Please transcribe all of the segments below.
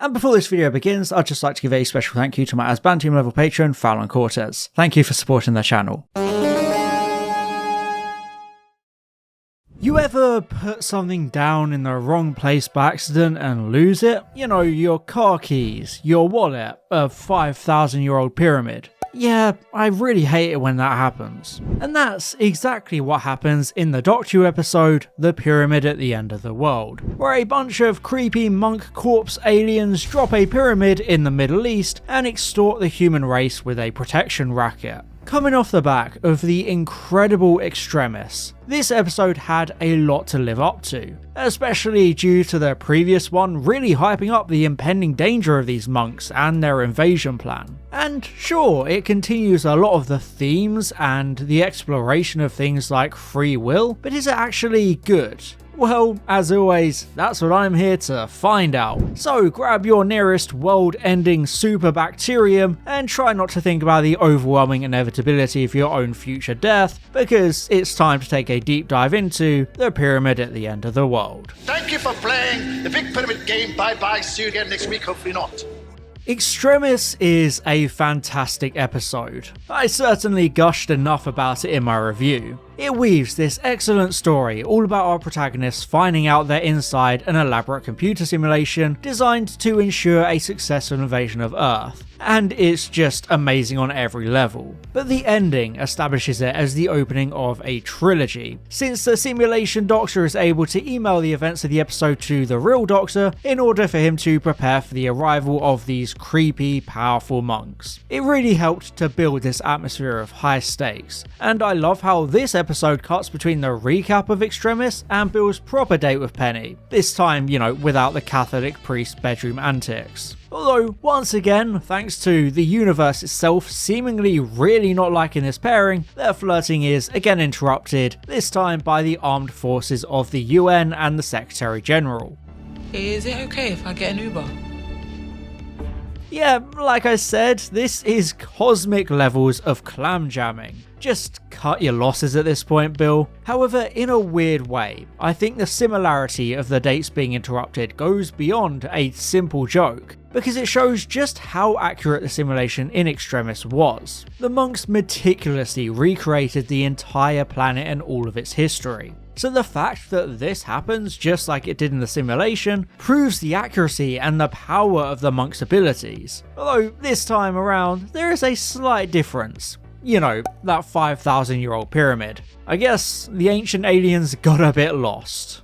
And before this video begins, I'd just like to give a special thank you to my Asban Team level patron, Fallon Cortez. Thank you for supporting the channel. You ever put something down in the wrong place by accident and lose it? You know, your car keys, your wallet, a 5,000-year-old pyramid. Yeah, I really hate it when that happens. And that's exactly what happens in the Doctor Who episode, The Pyramid at the End of the World, where a bunch of creepy monk corpse aliens drop a pyramid in the Middle East and extort the human race with a protection racket. Coming off the back of the incredible Extremis, this episode had a lot to live up to, especially due to the previous one really hyping up the impending danger of these monks and their invasion plan. And sure, it continues a lot of the themes and the exploration of things like free will, but is it actually good? Well, as always, that's what I'm here to find out. So grab your nearest world-ending super bacterium and try not to think about the overwhelming inevitability of your own future death, because it's time to take a deep dive into the Pyramid at the End of the World. Thank you for playing the Big Pyramid game. Bye-bye, see you again next week, hopefully not. Extremis is a fantastic episode. I certainly gushed enough about it in my review. It weaves this excellent story all about our protagonists finding out they're inside an elaborate computer simulation designed to ensure a successful invasion of Earth, and it's just amazing on every level. But the ending establishes it as the opening of a trilogy, since the simulation Doctor is able to email the events of the episode to the real Doctor in order for him to prepare for the arrival of these creepy, powerful monks. It really helped to build this atmosphere of high stakes, and I love how this episode cuts between the recap of Extremis and Bill's proper date with Penny, this time, you know, without the Catholic priest bedroom antics. Although, once again, thanks to the universe itself seemingly really not liking this pairing, their flirting is again interrupted, this time by the armed forces of the UN and the Secretary General. Is it okay if I get an Uber? Yeah, like I said, this is cosmic levels of clam jamming. Just cut your losses at this point, Bill. However, in a weird way, I think the similarity of the dates being interrupted goes beyond a simple joke, because it shows just how accurate the simulation in Extremis was. The monks meticulously recreated the entire planet and all of its history. So the fact that this happens just like it did in the simulation proves the accuracy and the power of the monks' abilities. Although this time around, there is a slight difference. You know, that 5,000-year-old pyramid. I guess the ancient aliens got a bit lost.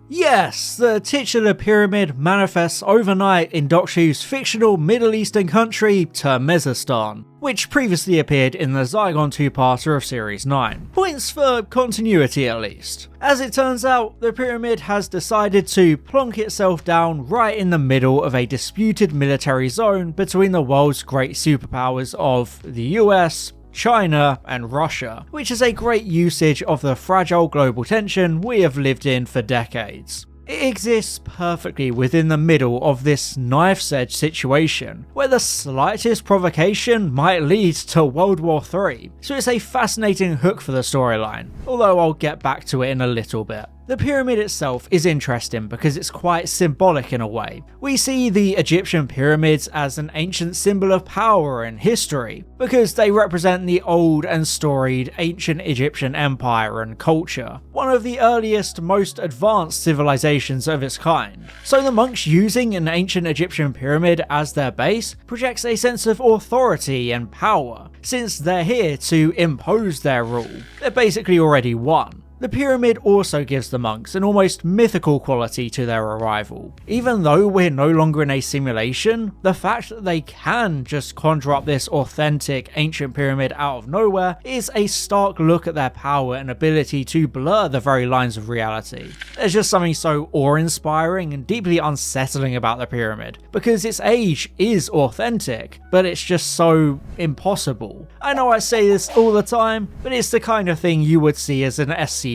Yes, the titular pyramid manifests overnight in Doctor Who's fictional Middle Eastern country, Turkmenistan, which previously appeared in the Zygon two-parter of Series 9. Points for continuity at least. As it turns out, the pyramid has decided to plonk itself down right in the middle of a disputed military zone between the world's great superpowers of the US, China and Russia, which is a great usage of the fragile global tension we have lived in for decades. It exists perfectly within the middle of this knife's edge situation, where the slightest provocation might lead to World War III, so it's a fascinating hook for the storyline, although I'll get back to it in a little bit. The pyramid itself is interesting because it's quite symbolic in a way. We see the Egyptian pyramids as an ancient symbol of power and history, because they represent the old and storied ancient Egyptian empire and culture, one of the earliest, most advanced civilizations of its kind. So the monks using an ancient Egyptian pyramid as their base projects a sense of authority and power, since they're here to impose their rule. They're basically already won. The pyramid also gives the monks an almost mythical quality to their arrival. Even though we're no longer in a simulation, the fact that they can just conjure up this authentic ancient pyramid out of nowhere is a stark look at their power and ability to blur the very lines of reality. There's just something so awe-inspiring and deeply unsettling about the pyramid, because its age is authentic, but it's just so impossible. I know I say this all the time, but it's the kind of thing you would see as an SCP,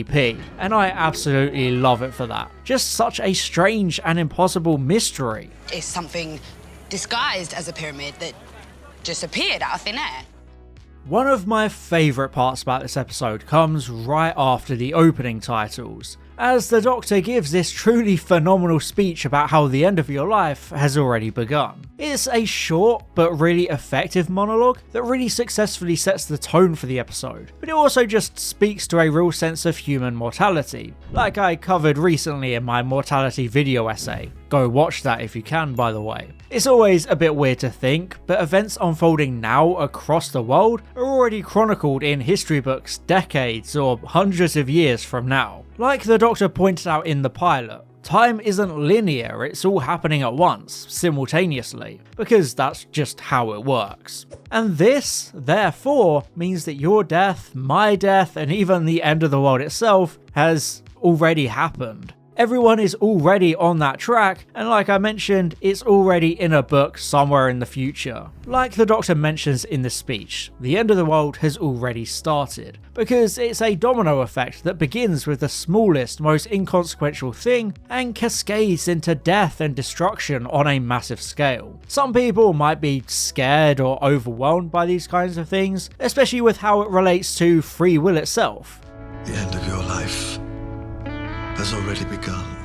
and I absolutely love it for that. Just such a strange and impossible mystery. It's something disguised as a pyramid that just appeared out of thin air. One of my favourite parts about this episode comes right after the opening titles, as the Doctor gives this truly phenomenal speech about how the end of your life has already begun. It's a short but really effective monologue that really successfully sets the tone for the episode, but it also just speaks to a real sense of human mortality, like I covered recently in my mortality video essay. Go watch that if you can, by the way. It's always a bit weird to think, but events unfolding now across the world are already chronicled in history books decades or hundreds of years from now. Like the Doctor pointed out in the pilot, time isn't linear, it's all happening at once, simultaneously, because that's just how it works. And this, therefore, means that your death, my death, and even the end of the world itself has already happened. Everyone is already on that track, and like I mentioned, it's already in a book somewhere in the future. Like the Doctor mentions in the speech, the end of the world has already started, because it's a domino effect that begins with the smallest, most inconsequential thing, and cascades into death and destruction on a massive scale. Some people might be scared or overwhelmed by these kinds of things, especially with how it relates to free will itself. The end of your life has already begun.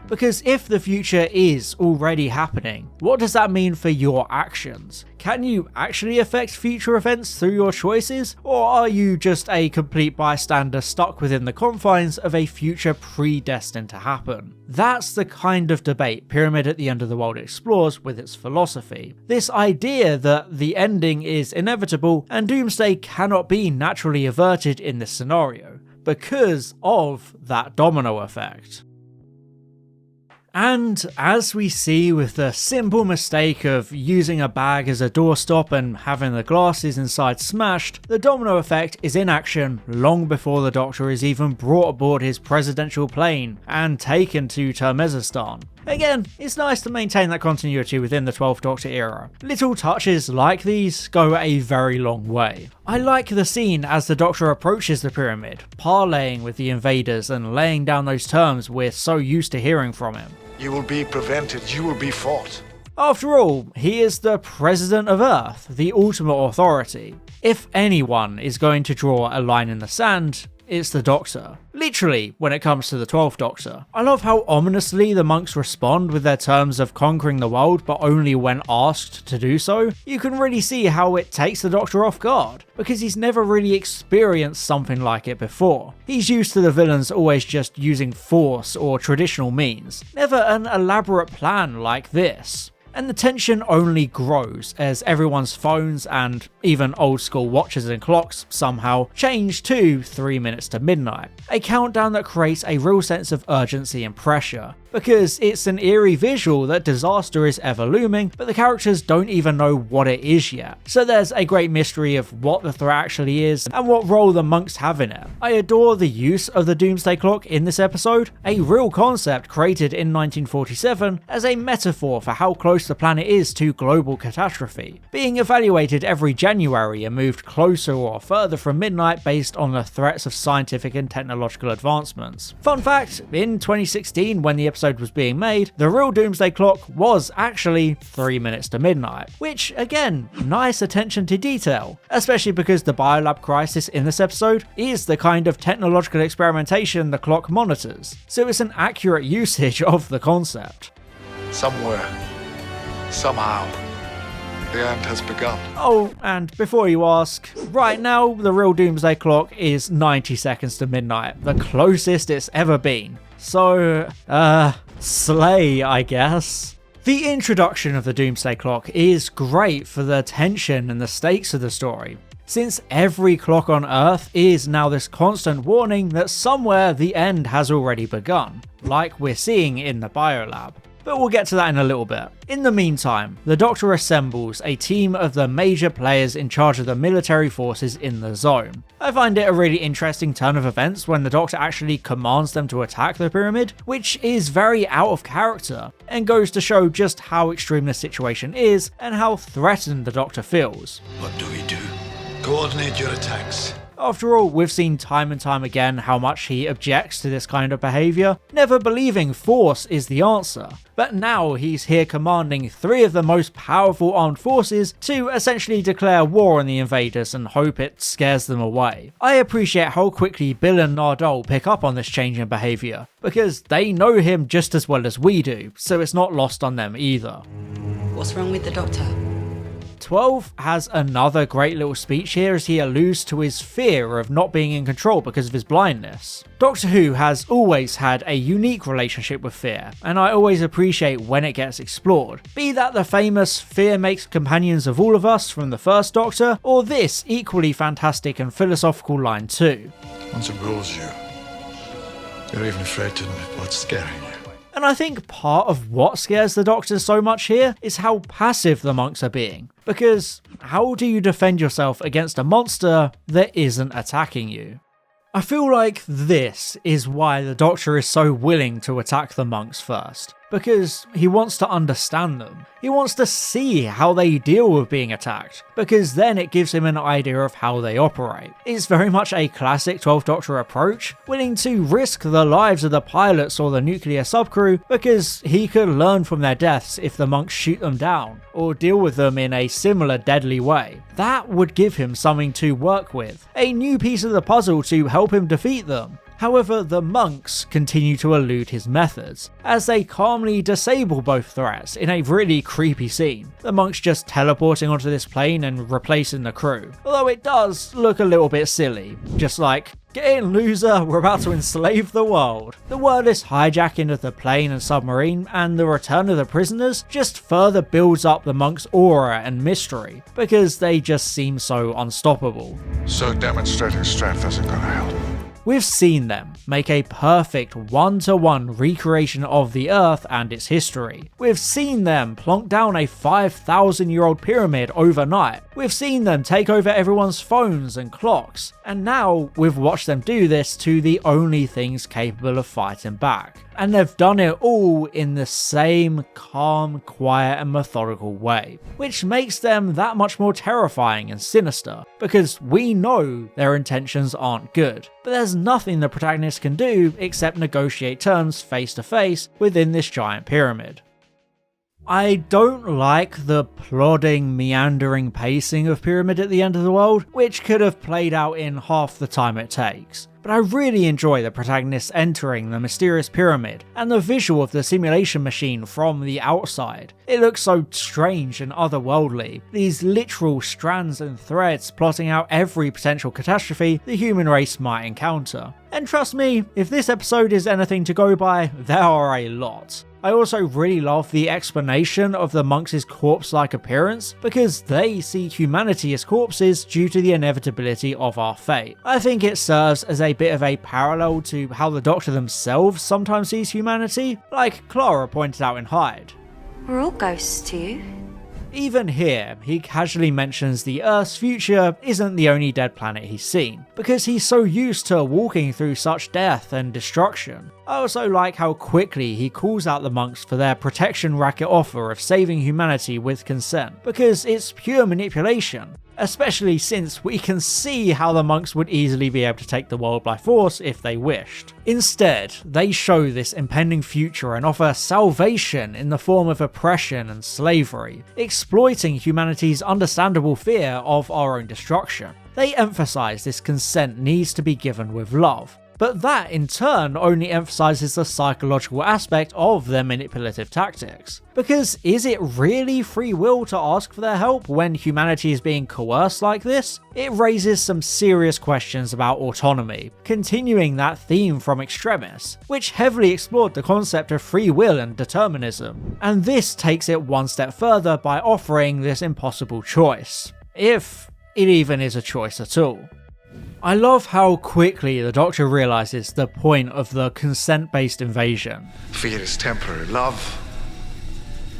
Because if the future is already happening, what does that mean for your actions? Can you actually affect future events through your choices, or are you just a complete bystander stuck within the confines of a future predestined to happen? That's the kind of debate Pyramid at the End of the World explores with its philosophy. This idea that the ending is inevitable and doomsday cannot be naturally averted in this scenario, because of that domino effect. And as we see with the simple mistake of using a bag as a doorstop and having the glasses inside smashed, the domino effect is in action long before the Doctor is even brought aboard his presidential plane and taken to Turkmenistan. Again, it's nice to maintain that continuity within the 12th Doctor era. Little touches like these go a very long way. I like the scene as the Doctor approaches the pyramid, parleying with the invaders and laying down those terms we're so used to hearing from him. You will be prevented, you will be fought. After all, he is the President of Earth, the ultimate authority. If anyone is going to draw a line in the sand, it's the Doctor. Literally, when it comes to the 12th Doctor. I love how ominously the monks respond with their terms of conquering the world, but only when asked to do so. You can really see how it takes the Doctor off guard, because he's never really experienced something like it before. He's used to the villains always just using force or traditional means, never an elaborate plan like this. And the tension only grows as everyone's phones and even old school watches and clocks somehow change to 3 minutes to midnight, a countdown that creates a real sense of urgency and pressure. Because it's an eerie visual that disaster is ever looming, but the characters don't even know what it is yet. So there's a great mystery of what the threat actually is and what role the monks have in it. I adore the use of the Doomsday Clock in this episode, a real concept created in 1947 as a metaphor for how close the planet is to global catastrophe, being evaluated every January and moved closer or further from midnight based on the threats of scientific and technological advancements. Fun fact, in 2016 when the episode was being made, the real Doomsday Clock was actually 3 minutes to midnight, which again, nice attention to detail, especially because the biolab crisis in this episode is the kind of technological experimentation the clock monitors, so it's an accurate usage of the concept. Somewhere, somehow, the end has begun. Oh, and before you ask, right now the real Doomsday Clock is 90 seconds to midnight, the closest it's ever been. So, slay, I guess. The introduction of the Doomsday Clock is great for the tension and the stakes of the story, since every clock on Earth is now this constant warning that somewhere the end has already begun, like we're seeing in the biolab. But we'll get to that in a little bit. In the meantime, the Doctor assembles a team of the major players in charge of the military forces in the zone. I find it a really interesting turn of events when the Doctor actually commands them to attack the pyramid, which is very out of character, and goes to show just how extreme the situation is and how threatened the Doctor feels. What do we do? Coordinate your attacks. After all, we've seen time and time again how much he objects to this kind of behaviour, never believing force is the answer. But now he's here commanding 3 of the most powerful armed forces to essentially declare war on the invaders and hope it scares them away. I appreciate how quickly Bill and Nardole pick up on this change in behaviour, because they know him just as well as we do, so it's not lost on them either. What's wrong with the doctor? 12 has another great little speech here as he alludes to his fear of not being in control because of his blindness. Doctor Who has always had a unique relationship with fear, and I always appreciate when it gets explored. Be that the famous fear makes companions of all of us from the first Doctor, or this equally fantastic and philosophical line too. Once it rules you, you're even afraid to admit what's scaring you. And I think part of what scares the Doctor so much here is how passive the monks are being. Because how do you defend yourself against a monster that isn't attacking you? I feel like this is why the Doctor is so willing to attack the monks first. Because he wants to understand them. He wants to see how they deal with being attacked, because then it gives him an idea of how they operate. It's very much a classic 12th Doctor approach, willing to risk the lives of the pilots or the nuclear subcrew because he could learn from their deaths if the monks shoot them down, or deal with them in a similar deadly way. That would give him something to work with, a new piece of the puzzle to help him defeat them. However, the monks continue to elude his methods, as they calmly disable both threats in a really creepy scene. The monks just teleporting onto this plane and replacing the crew, although it does look a little bit silly, just like, get in loser, we're about to enslave the world. The wordless hijacking of the plane and submarine and the return of the prisoners just further builds up the monks' aura and mystery, because they just seem so unstoppable. So demonstrating strength isn't gonna help. We've seen them make a perfect one-to-one recreation of the Earth and its history. We've seen them plonk down a 5,000-year-old pyramid overnight. We've seen them take over everyone's phones and clocks. And now we've watched them do this to the only things capable of fighting back. And they've done it all in the same calm, quiet and methodical way, which makes them that much more terrifying and sinister, because we know their intentions aren't good, but there's nothing the protagonist can do except negotiate terms face to face within this giant pyramid. I don't like the plodding, meandering pacing of Pyramid at the End of the World, which could have played out in half the time it takes. But I really enjoy the protagonist entering the mysterious pyramid and the visual of the simulation machine from the outside. It looks so strange and otherworldly, these literal strands and threads plotting out every potential catastrophe the human race might encounter. And trust me, if this episode is anything to go by, there are a lot. I also really love the explanation of the monks' corpse-like appearance, because they see humanity as corpses due to the inevitability of our fate. I think it serves as a bit of a parallel to how the Doctor themselves sometimes sees humanity, like Clara pointed out in Hyde. We're all ghosts to you. Even here, he casually mentions the Earth's future isn't the only dead planet he's seen, because he's so used to walking through such death and destruction. I also like how quickly he calls out the monks for their protection racket offer of saving humanity with consent, because it's pure manipulation. Especially since we can see how the monks would easily be able to take the world by force if they wished. Instead, they show this impending future and offer salvation in the form of oppression and slavery, exploiting humanity's understandable fear of our own destruction. They emphasize this consent needs to be given with love. But that in turn only emphasizes the psychological aspect of their manipulative tactics. Because is it really free will to ask for their help when humanity is being coerced like this? It raises some serious questions about autonomy, continuing that theme from Extremis, which heavily explored the concept of free will and determinism. And this takes it one step further by offering this impossible choice, if it even is a choice at all. I love how quickly the Doctor realizes the point of the consent-based invasion. Fear is temporary. Love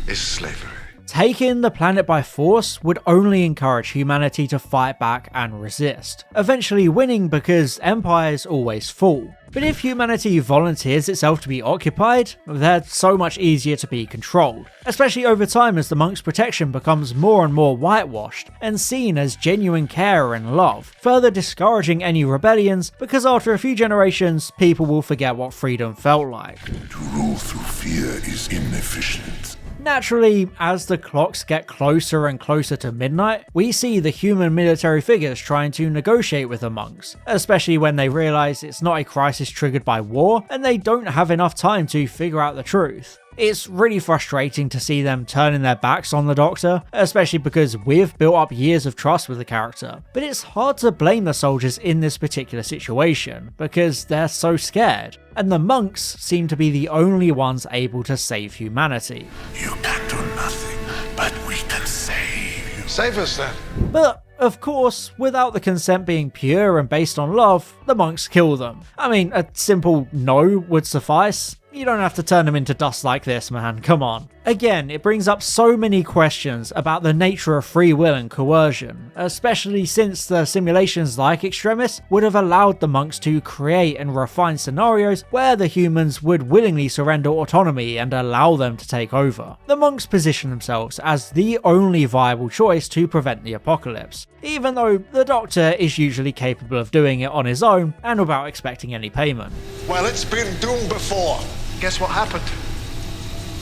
is slavery. taking the planet by force would only encourage humanity to fight back and resist, eventually winning because empires always fall. But if humanity volunteers itself to be occupied, they're so much easier to be controlled, especially over time as the monks' protection becomes more and more whitewashed and seen as genuine care and love, further discouraging any rebellions because after a few generations, people will forget what freedom felt like. To rule through fear is inefficient. Naturally, as the clocks get closer and closer to midnight, we see the human military figures trying to negotiate with the monks, especially when they realise it's not a crisis triggered by war and they don't have enough time to figure out the truth. It's really frustrating to see them turning their backs on the Doctor, especially because we've built up years of trust with the character, but it's hard to blame the soldiers in this particular situation because they're so scared, and the monks seem to be the only ones able to save humanity. You can do nothing, but we can save you. Save us then. But of course, without the consent being pure and based on love, the monks kill them. I mean, a simple no would suffice. You don't have to turn them into dust like this, man, come on. Again, it brings up so many questions about the nature of free will and coercion, especially since the simulations like Extremis would have allowed the monks to create and refine scenarios where the humans would willingly surrender autonomy and allow them to take over. The monks position themselves as the only viable choice to prevent the apocalypse, even though the Doctor is usually capable of doing it on his own and without expecting any payment. Well, it's been doomed before. Guess what happened?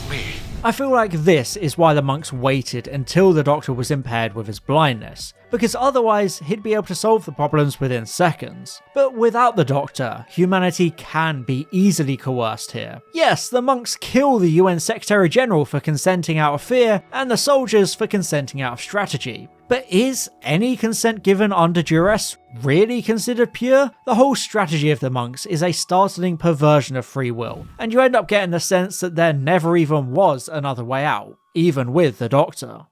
Me. I feel like this is why the monks waited until the Doctor was impaired with his blindness, because otherwise he'd be able to solve the problems within seconds. But without the Doctor, humanity can be easily coerced here. Yes, the monks kill the UN Secretary General for consenting out of fear, and the soldiers for consenting out of strategy. But is any consent given under duress really considered pure? The whole strategy of the monks is a startling perversion of free will, and you end up getting the sense that there never even was another way out, even with the Doctor.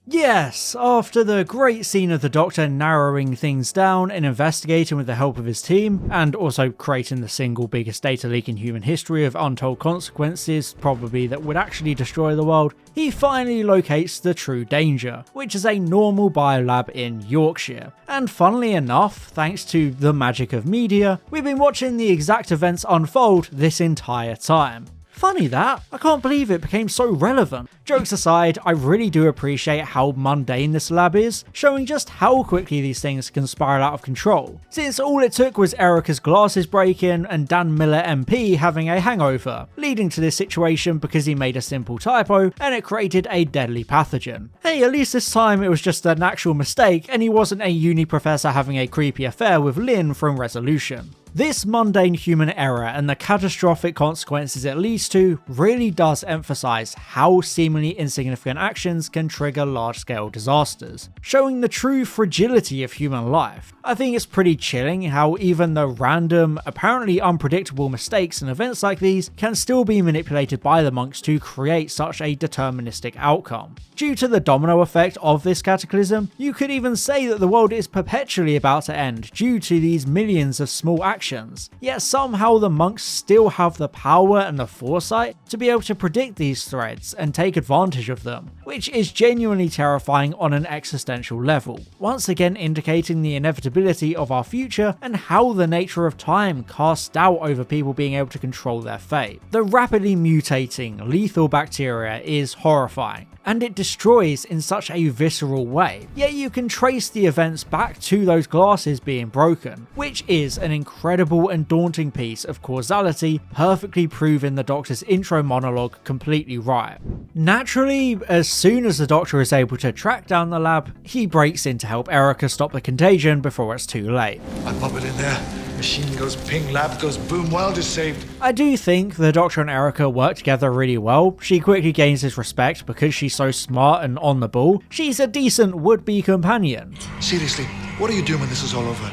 Yes, after the great scene of the Doctor narrowing things down and investigating with the help of his team, and also creating the single biggest data leak in human history of untold consequences, probably that would actually destroy the world, he finally locates the true danger, which is a normal biolab in Yorkshire. And funnily enough, thanks to the magic of media, we've been watching the exact events unfold this entire time. Funny that, I can't believe it became so relevant. Jokes aside, I really do appreciate how mundane this lab is, showing just how quickly these things can spiral out of control, since all it took was Erica's glasses breaking and Dan Miller MP having a hangover, leading to this situation because he made a simple typo and it created a deadly pathogen. Hey, at least this time it was just an actual mistake and he wasn't a uni professor having a creepy affair with Lynn from Resolution. This mundane human error and the catastrophic consequences it leads to really does emphasise how seemingly insignificant actions can trigger large-scale disasters, showing the true fragility of human life. I think it's pretty chilling how even the random, apparently unpredictable mistakes and events like these can still be manipulated by the monks to create such a deterministic outcome. Due to the domino effect of this cataclysm, you could even say that the world is perpetually about to end due to these millions of small actions, yet somehow the monks still have the power and the foresight to be able to predict these threats and take advantage of them, which is genuinely terrifying on an existential level, once again indicating the inevitability of our future and how the nature of time casts doubt over people being able to control their fate. The rapidly mutating, lethal bacteria is horrifying, and it destroys in such a visceral way, yet you can trace the events back to those glasses being broken, which is an incredible and daunting piece of causality, perfectly proving the Doctor's intro monologue completely right. Naturally, as soon as the Doctor is able to track down the lab, he breaks in to help Erica stop the contagion before it's too late. I pop it in there. Machine goes ping, lab goes boom, world is saved. I do think the Doctor and Erica work together really well. She quickly gains his respect because she's so smart and on the ball. She's a decent would-be companion. Seriously, what are you doing when this is all over?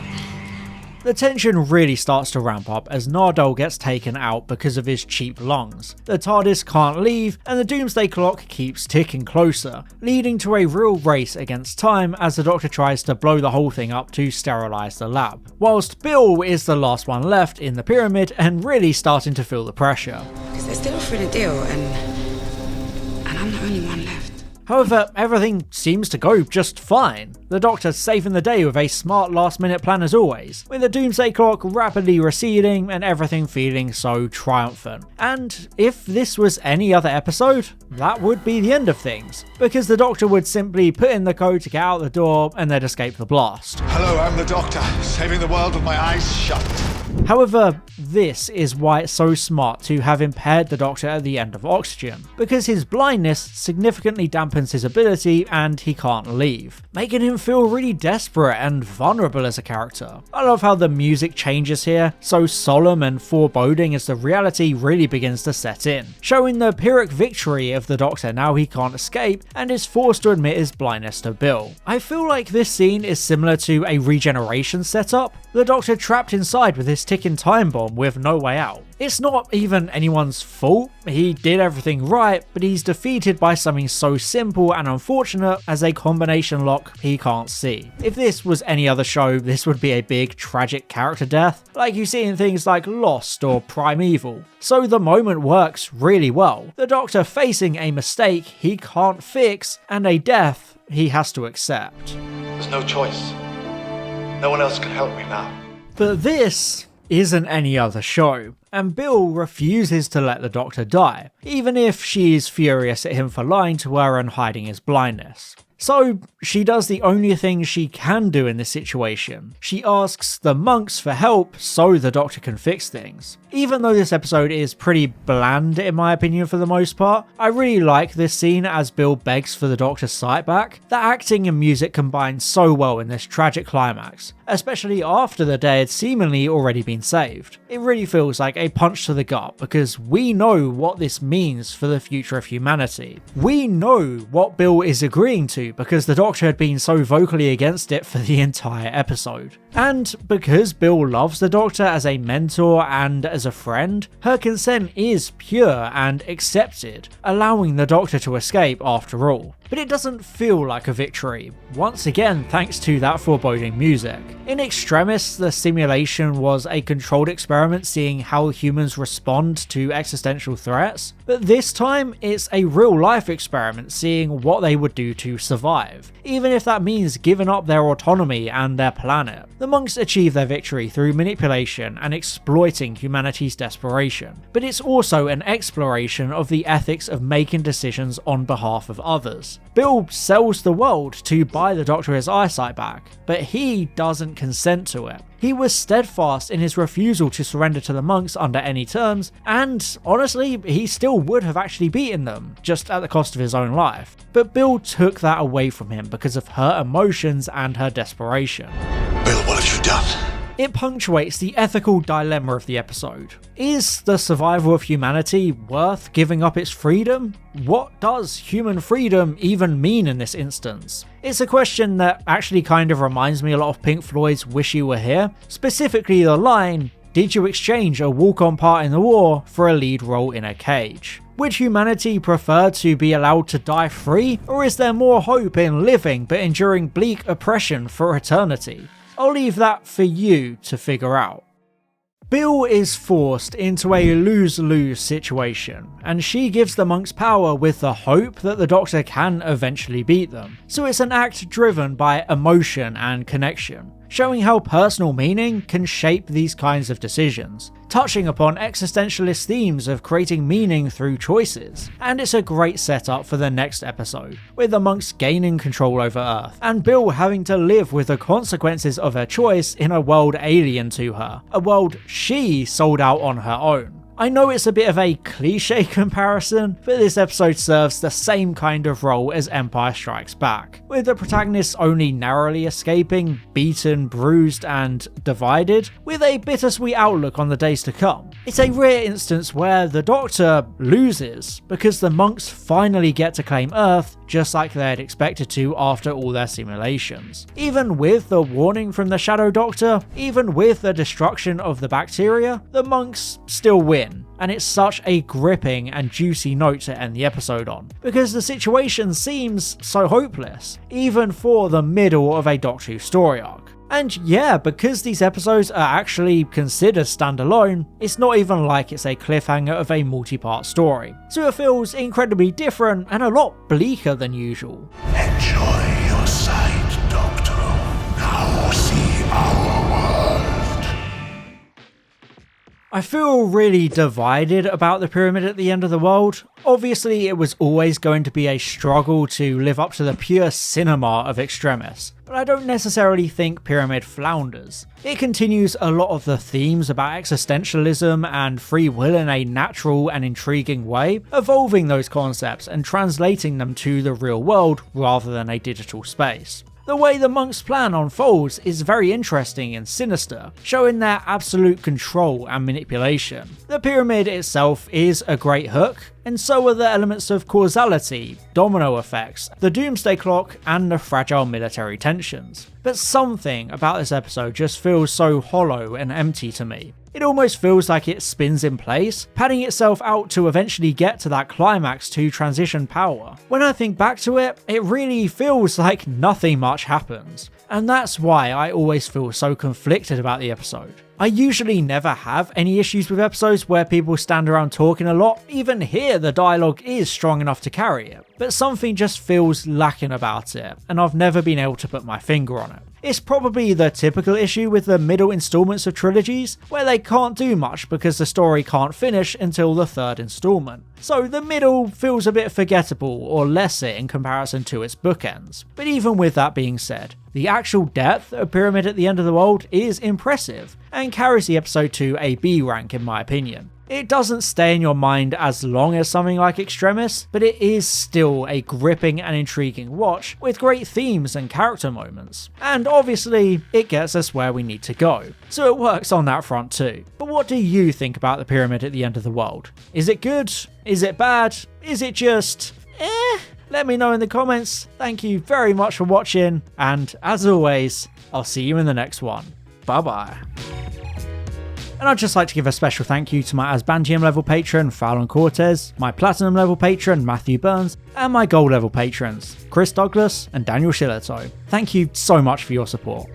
The tension really starts to ramp up as Nardole gets taken out because of his cheap lungs. The TARDIS can't leave, and the Doomsday Clock keeps ticking closer, leading to a real race against time as the Doctor tries to blow the whole thing up to sterilise the lab, whilst Bill is the last one left in the pyramid and really starting to feel the pressure. Because they're still offering a deal, and I'm the only one left. However, everything seems to go just fine. The Doctor saving the day with a smart last-minute plan as always, with the doomsday clock rapidly receding and everything feeling so triumphant. And if this was any other episode, that would be the end of things, because the Doctor would simply put in the code to get out the door and then escape the blast. Hello, I'm the Doctor, saving the world with my eyes shut. However, this is why it's so smart to have impaired the Doctor at the end of Oxygen, because his blindness significantly dampens his ability and he can't leave, making him feel really desperate and vulnerable as a character. I love how the music changes here, so solemn and foreboding as the reality really begins to set in, showing the Pyrrhic victory of the Doctor now he can't escape and is forced to admit his blindness to Bill. I feel like this scene is similar to a regeneration setup, the Doctor trapped inside with his ticking time bomb with no way out. It's not even anyone's fault, he did everything right, but he's defeated by something so simple and unfortunate as a combination lock he can't see. If this was any other show, this would be a big tragic character death, like you see in things like Lost or Primeval. So the moment works really well, the Doctor facing a mistake he can't fix and a death he has to accept. There's no choice. No one else can help me now. But this isn't any other show, and Bill refuses to let the Doctor die, even if she's furious at him for lying to her and hiding his blindness. So she does the only thing she can do in this situation. She asks the monks for help so the Doctor can fix things. Even though this episode is pretty bland in my opinion for the most part, I really like this scene as Bill begs for the Doctor's sight back. The acting and music combine so well in this tragic climax, especially after the day had seemingly already been saved. It really feels like a punch to the gut because we know what this means for the future of humanity. We know what Bill is agreeing to because the Doctor had been so vocally against it for the entire episode. And because Bill loves the Doctor as a mentor and as a friend, her consent is pure and accepted, allowing the Doctor to escape after all. But it doesn't feel like a victory, once again thanks to that foreboding music. In Extremis, the simulation was a controlled experiment seeing how humans respond to existential threats, but this time it's a real life experiment seeing what they would do to survive, even if that means giving up their autonomy and their planet. The monks achieve their victory through manipulation and exploiting humanity's desperation, but it's also an exploration of the ethics of making decisions on behalf of others. Bill sells the world to buy the Doctor his eyesight back, but he doesn't consent to it. He was steadfast in his refusal to surrender to the monks under any terms, and honestly, he still would have actually beaten them, just at the cost of his own life. But Bill took that away from him because of her emotions and her desperation. Bill, what have you done? It punctuates the ethical dilemma of the episode. Is the survival of humanity worth giving up its freedom? What does human freedom even mean in this instance? It's a question that actually kind of reminds me a lot of Pink Floyd's Wish You Were Here, specifically the line, "Did you exchange a walk-on part in the war for a lead role in a cage?" Would humanity prefer to be allowed to die free, or is there more hope in living but enduring bleak oppression for eternity? I'll leave that for you to figure out. Bill is forced into a lose-lose situation, and she gives the monks power with the hope that the Doctor can eventually beat them. So it's an act driven by emotion and connection, showing how personal meaning can shape these kinds of decisions, touching upon existentialist themes of creating meaning through choices. And it's a great setup for the next episode, with the monks gaining control over Earth, and Bill having to live with the consequences of her choice in a world alien to her, a world she sold out on her own. I know it's a bit of a cliche comparison, but this episode serves the same kind of role as Empire Strikes Back, with the protagonist only narrowly escaping, beaten, bruised, and divided, with a bittersweet outlook on the days to come. It's a rare instance where the Doctor loses, because the monks finally get to claim Earth just like they had expected to after all their simulations. Even with the warning from the Shadow Doctor, even with the destruction of the bacteria, the monks still win. And it's such a gripping and juicy note to end the episode on, because the situation seems so hopeless, even for the middle of a Doctor Who story arc. And yeah, because these episodes are actually considered standalone, it's not even like it's a cliffhanger of a multi-part story, so it feels incredibly different and a lot bleaker than usual. Enjoy your sight, Doctor. Now see our world. I feel really divided about the pyramid at the end of the world. Obviously, it was always going to be a struggle to live up to the pure cinema of Extremis, but I don't necessarily think Pyramid flounders. It continues a lot of the themes about existentialism and free will in a natural and intriguing way, evolving those concepts and translating them to the real world rather than a digital space. The way the monk's plan unfolds is very interesting and sinister, showing their absolute control and manipulation. The pyramid itself is a great hook, and so are the elements of causality, domino effects, the doomsday clock, and the fragile military tensions. But something about this episode just feels so hollow and empty to me. It almost feels like it spins in place, padding itself out to eventually get to that climax to transition power. When I think back to it, it really feels like nothing much happens. And that's why I always feel so conflicted about the episode. I usually never have any issues with episodes where people stand around talking a lot, even here the dialogue is strong enough to carry it, but something just feels lacking about it, and I've never been able to put my finger on it. It's probably the typical issue with the middle installments of trilogies, where they can't do much because the story can't finish until the third installment. So the middle feels a bit forgettable or lesser in comparison to its bookends. But even with that being said, the actual depth of Pyramid at the End of the World is impressive, and carries the episode to a B rank in my opinion. It doesn't stay in your mind as long as something like Extremis, but it is still a gripping and intriguing watch with great themes and character moments. And obviously, it gets us where we need to go, so it works on that front too. But what do you think about the Pyramid at the End of the World? Is it good? Is it bad? Is it just Let me know in the comments. Thank you very much for watching, and as always, I'll see you in the next one. Bye bye. And I'd just like to give a special thank you to my Asbantium level patron Fallon Cortez, my Platinum level patron Matthew Burns, and my Gold level patrons Chris Douglas and Daniel Shillito. Thank you so much for your support.